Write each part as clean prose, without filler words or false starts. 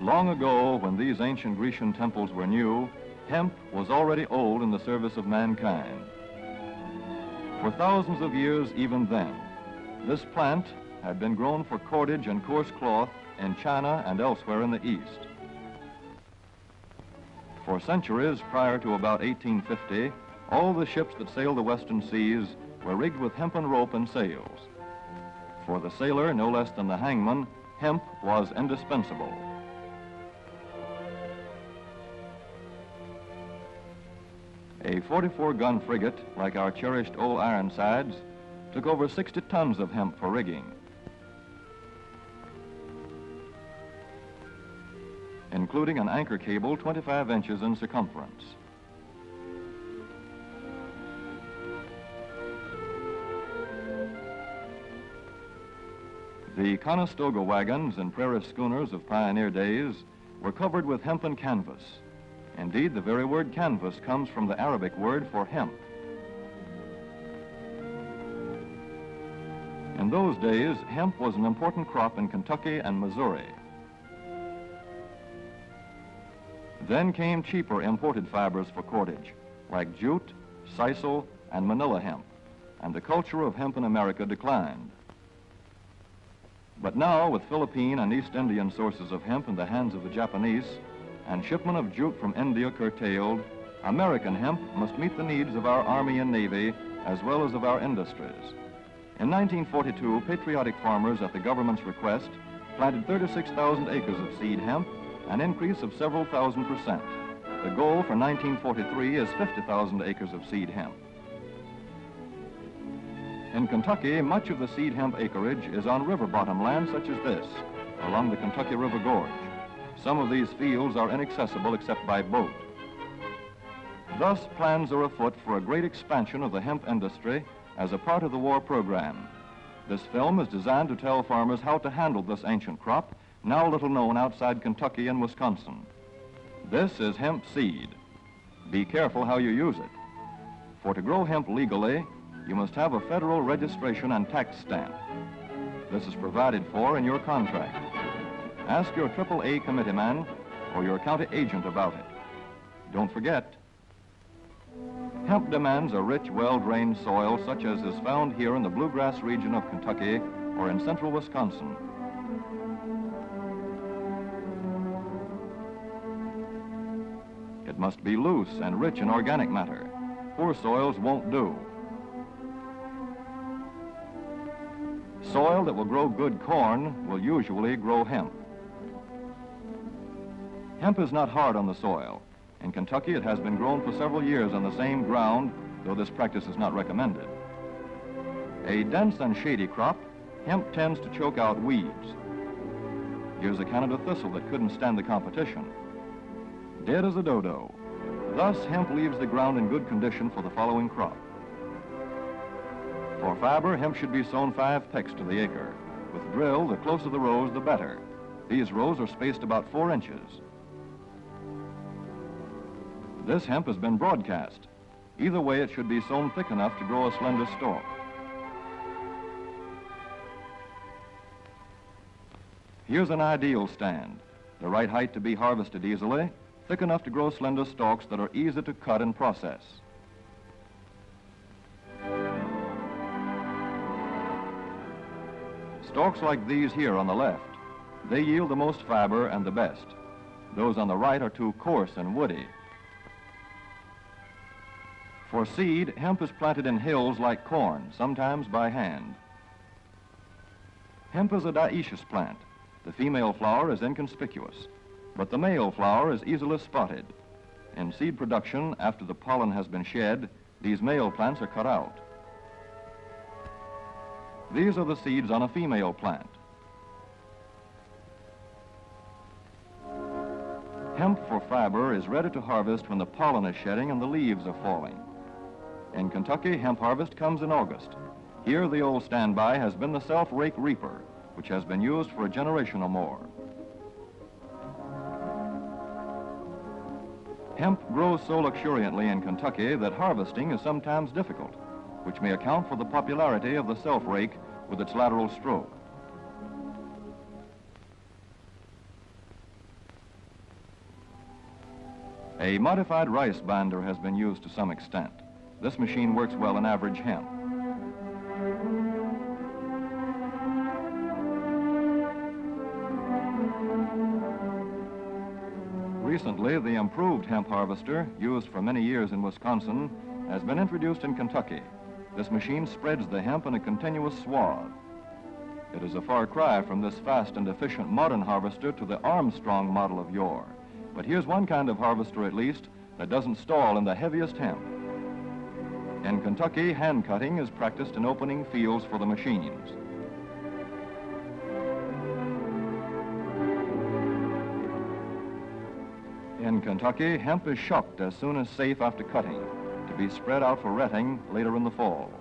Long ago, when these ancient Grecian temples were new, hemp was already old in the service of mankind. For thousands of years even then, this plant had been grown for cordage and coarse cloth in China and elsewhere in the East. For centuries prior to about 1850, all the ships that sailed the western seas were rigged with hempen rope and sails. For the sailor, no less than the hangman, hemp was indispensable. A 44-gun frigate, like our cherished old Ironsides, took over 60 tons of hemp for rigging. Including an anchor cable 25 inches in circumference. The Conestoga wagons and prairie schooners of pioneer days were covered with hempen canvas. Indeed, the very word canvas comes from the Arabic word for hemp. In those days, hemp was an important crop in Kentucky and Missouri. Then came cheaper imported fibers for cordage, like jute, sisal, and manila hemp, and the culture of hemp in America declined. But now, with Philippine and East Indian sources of hemp in the hands of the Japanese, and shipment of jute from India curtailed, American hemp must meet the needs of our Army and Navy as well as of our industries. In 1942, patriotic farmers at the government's request planted 36,000 acres of seed hemp, an increase of several thousand%. The goal for 1943 is 50,000 acres of seed hemp. In Kentucky, much of the seed hemp acreage is on river bottom land such as this, along the Kentucky River Gorge. Some of these fields are inaccessible except by boat. Thus, plans are afoot for a great expansion of the hemp industry as a part of the war program. This film is designed to tell farmers how to handle this ancient crop, now little known outside Kentucky and Wisconsin. This is hemp seed. Be careful how you use it. For to grow hemp legally, you must have a federal registration and tax stamp. This is provided for in your contract. Ask your AAA committeeman or your county agent about it. Don't forget, hemp demands a rich, well-drained soil such as is found here in the bluegrass region of Kentucky or in central Wisconsin. It must be loose and rich in organic matter. Poor soils won't do. Soil that will grow good corn will usually grow hemp. Hemp is not hard on the soil. In Kentucky, it has been grown for several years on the same ground, though this practice is not recommended. A dense and shady crop, hemp tends to choke out weeds. Here's a Canada thistle that couldn't stand the competition. Dead as a dodo. Thus, hemp leaves the ground in good condition for the following crop. For fiber, hemp should be sown 5 pecks to the acre. With drill, the closer the rows, the better. These rows are spaced about 4 inches. This hemp has been broadcast. Either way, it should be sown thick enough to grow a slender stalk. Here's an ideal stand. The right height to be harvested easily, thick enough to grow slender stalks that are easy to cut and process. Stalks like these here on the left, they yield the most fiber and the best. Those on the right are too coarse and woody. For seed, hemp is planted in hills like corn, sometimes by hand. Hemp is a dioecious plant. The female flower is inconspicuous, but the male flower is easily spotted. In seed production, after the pollen has been shed, these male plants are cut out. These are the seeds on a female plant. Hemp for fiber is ready to harvest when the pollen is shedding and the leaves are falling. In Kentucky, hemp harvest comes in August. Here, the old standby has been the self-rake reaper, which has been used for a generation or more. Hemp grows so luxuriantly in Kentucky that harvesting is sometimes difficult, which may account for the popularity of the self-rake with its lateral stroke. A modified rice binder has been used to some extent. This machine works well in average hemp. Recently, the improved hemp harvester, used for many years in Wisconsin, has been introduced in Kentucky. This machine spreads the hemp in a continuous swath. It is a far cry from this fast and efficient modern harvester to the Armstrong model of yore. But here's one kind of harvester, at least, that doesn't stall in the heaviest hemp. In Kentucky, hand cutting is practiced in opening fields for the machines. In Kentucky, hemp is shucked as soon as safe after cutting, to be spread out for retting later in the fall.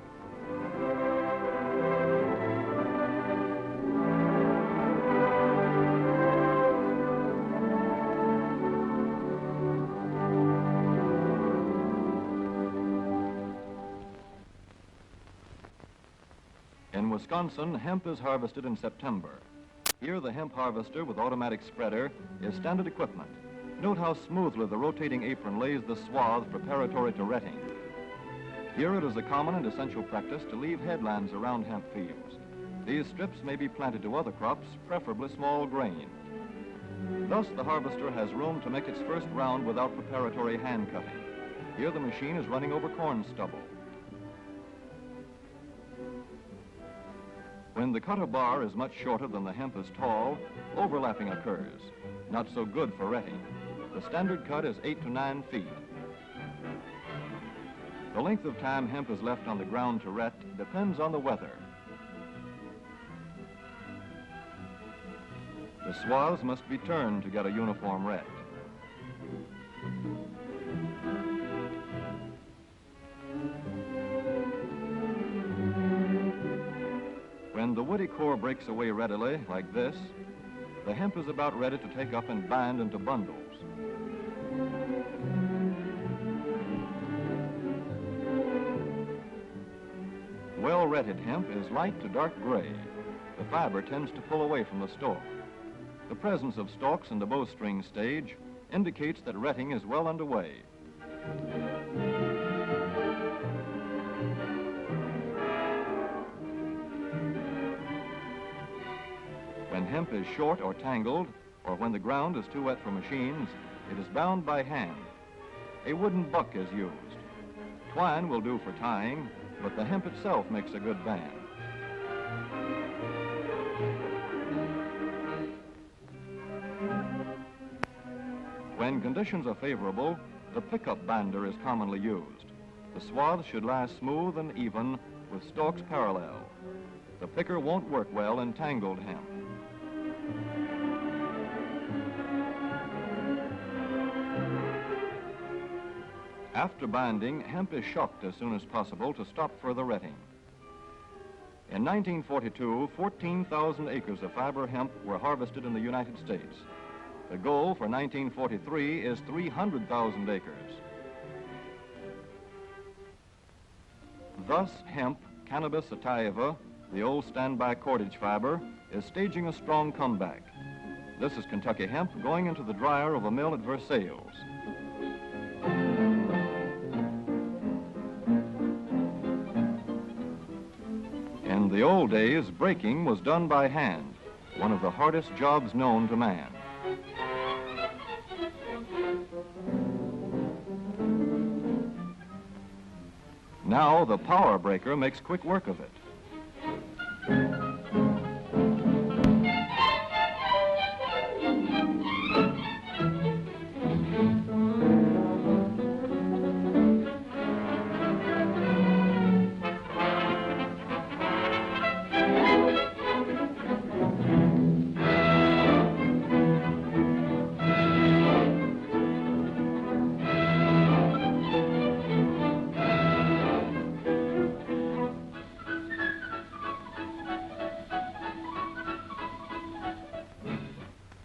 In Wisconsin, hemp is harvested in September. Here, the hemp harvester with automatic spreader is standard equipment. Note how smoothly the rotating apron lays the swath preparatory to retting. Here it is a common and essential practice to leave headlands around hemp fields. These strips may be planted to other crops, preferably small grain. Thus, the harvester has room to make its first round without preparatory hand cutting. Here the machine is running over corn stubble. When the cutter bar is much shorter than the hemp is tall, overlapping occurs. Not so good for retting. The standard cut is 8 to 9 feet. The length of time hemp is left on the ground to ret depends on the weather. The swaths must be turned to get a uniform ret. When the woody core breaks away readily, like this, the hemp is about ready to take up and bind into bundles. Well-retted hemp is light to dark gray. The fiber tends to pull away from the stalk. The presence of stalks in the bowstring stage indicates that retting is well underway. When hemp is short or tangled, or when the ground is too wet for machines, it is bound by hand. A wooden buck is used. Twine will do for tying, but the hemp itself makes a good band. When conditions are favorable, the pickup binder is commonly used. The swath should lie smooth and even with stalks parallel. The picker won't work well in tangled hemp. After binding, hemp is shucked as soon as possible to stop further retting. In 1942, 14,000 acres of fiber hemp were harvested in the United States. The goal for 1943 is 300,000 acres. Thus, hemp, Cannabis sativa, the old standby cordage fiber, is staging a strong comeback. This is Kentucky hemp going into the dryer of a mill at Versailles. In the old days, breaking was done by hand, one of the hardest jobs known to man. Now the power breaker makes quick work of it.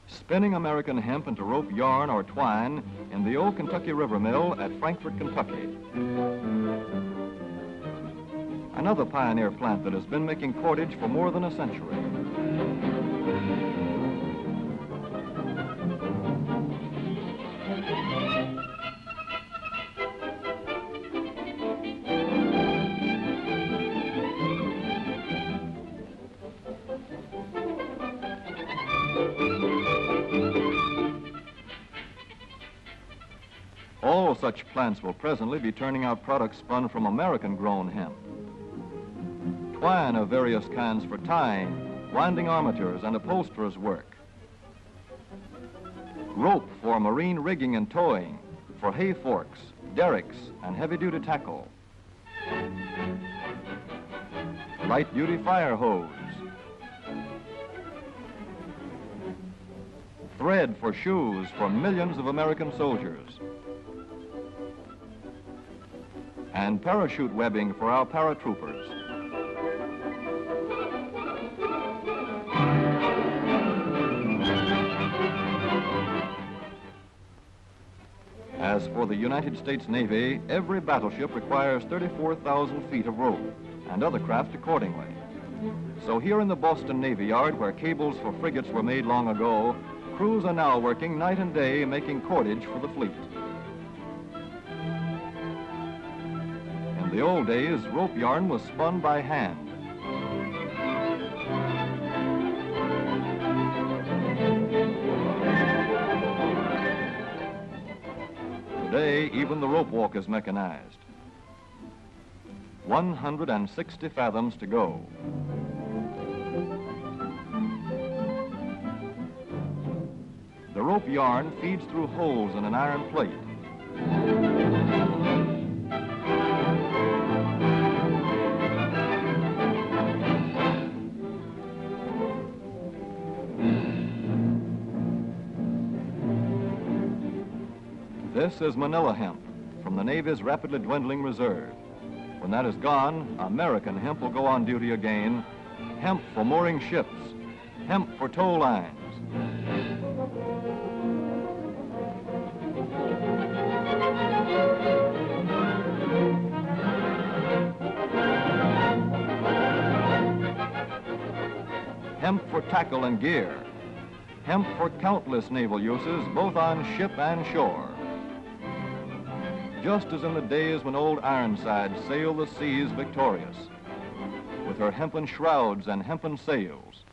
Spinning American hemp into rope yarn or twine in the old Kentucky River Mill at Frankfort, Kentucky. Another pioneer plant that has been making cordage for more than a century. all such plants will presently be turning out products spun from American-grown hemp. Twine of various kinds for tying, winding armatures, and upholsterers' work. Rope for marine rigging and towing, for hay forks, derricks, and heavy-duty tackle. Light-duty fire hose. Thread for shoes for millions of American soldiers. And parachute webbing for our paratroopers. As for the United States Navy, every battleship requires 34,000 feet of rope, and other craft accordingly. So here in the Boston Navy Yard, where cables for frigates were made long ago, crews are now working night and day making cordage for the fleet. In the old days, rope yarn was spun by hand. Today, even the rope walk is mechanized. 160 fathoms to go. The rope yarn feeds through holes in an iron plate. This is Manila hemp from the Navy's rapidly dwindling reserve. When that is gone, American hemp will go on duty again. Hemp for mooring ships, hemp for tow lines. Hemp for tackle and gear. Hemp for countless naval uses, both on ship and shore. Just as in the days when old Ironside sailed the seas victorious, with her hempen shrouds and hempen sails.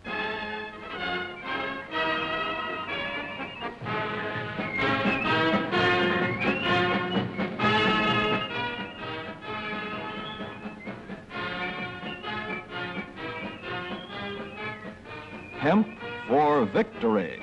Hemp for victory.